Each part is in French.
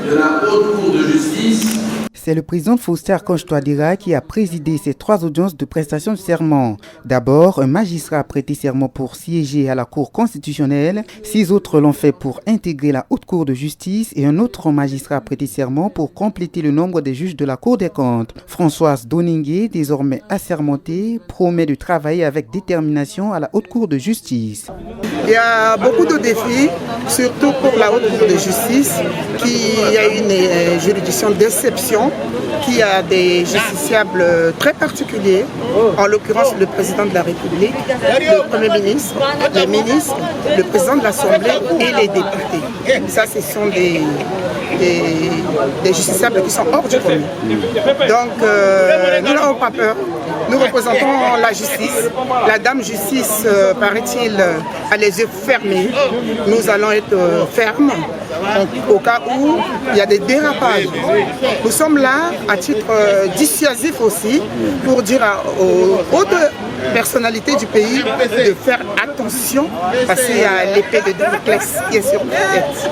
de la Haute Cour de justice. C'est le président Faustin Archange Touadéra qui a présidé ces 3 audiences de prestation de serment. D'abord, un magistrat a prêté serment pour siéger à la Cour constitutionnelle. 6 autres l'ont fait pour intégrer la Haute Cour de justice et un autre magistrat a prêté serment pour compléter le nombre des juges de la Cour des comptes. Françoise Doningué, désormais assermentée, promet de travailler avec détermination à la Haute Cour de justice. Il y a beaucoup de défis, surtout pour la Haute Cour de justice, qui a une juridiction d'exception, qui a des justiciables très particuliers, en l'occurrence le président de la République, le Premier ministre, les ministres, le président de l'Assemblée et les députés. Ça, ce sont des justiciables qui sont hors du commun. Donc, nous n'avons pas peur. Nous représentons la justice. La dame justice, paraît-il, a les yeux fermés. Nous allons être fermes au cas où il y a des dérapages. Nous sommes là à titre dissuasif aussi pour dire aux hautes personnalités du pays de faire attention parce qu'il y a l'épée de Damoclès qui est sur la tête.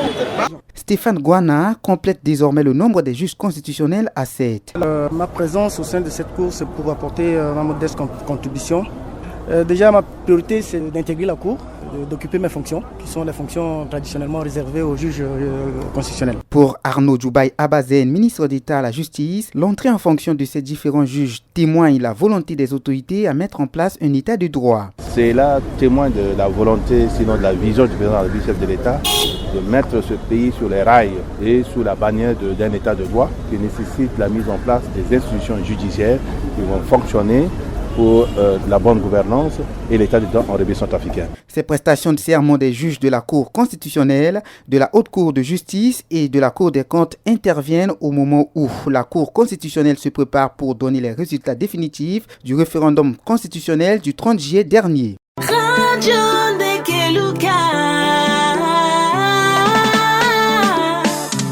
Stéphane Gouana complète désormais le nombre des juges constitutionnels à 7. Ma présence au sein de cette cour, c'est pour apporter ma modeste contribution. Déjà, ma priorité, c'est d'intégrer la cour, d'occuper mes fonctions, qui sont les fonctions traditionnellement réservées aux juges constitutionnels. Pour Arnaud Djoubaï Abazen, ministre d'État à la Justice, l'entrée en fonction de ces différents juges témoigne la volonté des autorités à mettre en place un état de droit. C'est là témoin de la volonté, sinon de la vision du président du chef de l'État, de mettre ce pays sur les rails et sous la bannière d'un état de droit qui nécessite la mise en place des institutions judiciaires qui vont fonctionner pour la bonne gouvernance et l'état de droit en République centrafricaine. Ces prestations de serment des juges de la Cour constitutionnelle, de la Haute Cour de justice et de la Cour des comptes interviennent au moment où la Cour constitutionnelle se prépare pour donner les résultats définitifs du référendum constitutionnel du 30 juillet dernier. Radio